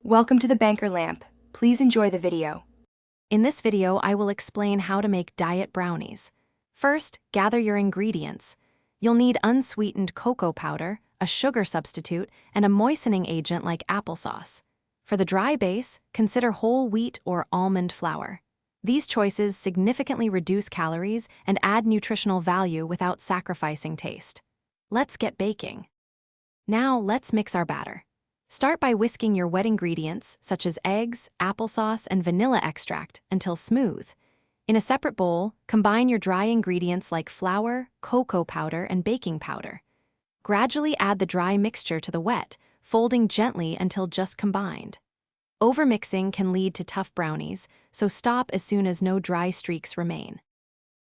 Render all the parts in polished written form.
Welcome to the Banker Lamp. Please enjoy the video. In this video, I will explain how to make diet brownies. First, gather your ingredients. You'll need unsweetened cocoa powder, a sugar substitute, and a moistening agent like applesauce. For the dry base, consider whole wheat or almond flour. These choices significantly reduce calories and add nutritional value without sacrificing taste. Let's get baking. Now, let's mix our batter. Start by whisking your wet ingredients, such as eggs, applesauce, and vanilla extract, until smooth. In a separate bowl, combine your dry ingredients like flour, cocoa powder, and baking powder. Gradually add the dry mixture to the wet, folding gently until just combined. Overmixing can lead to tough brownies, so stop as soon as no dry streaks remain.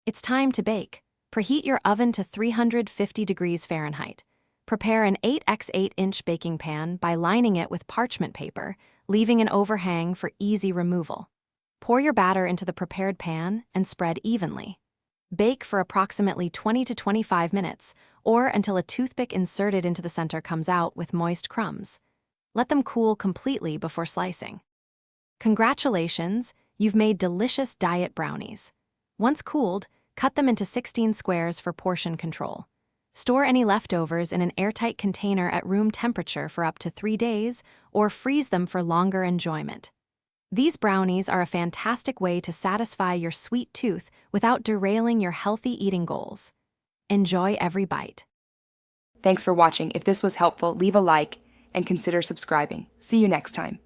It's time to bake. Preheat your oven to 350 degrees Fahrenheit. Prepare an 8x8-inch baking pan by lining it with parchment paper, leaving an overhang for easy removal. Pour your batter into the prepared pan and spread evenly. Bake for approximately 20 to 25 minutes, or until a toothpick inserted into the center comes out with moist crumbs. Let them cool completely before slicing. Congratulations, you've made delicious diet brownies. Once cooled, cut them into 16 squares for portion control. Store any leftovers in an airtight container at room temperature for up to 3 days, or freeze them for longer enjoyment. These brownies are a fantastic way to satisfy your sweet tooth without derailing your healthy eating goals. Enjoy every bite. Thanks for watching. If this was helpful, leave a like and consider subscribing. See you next time.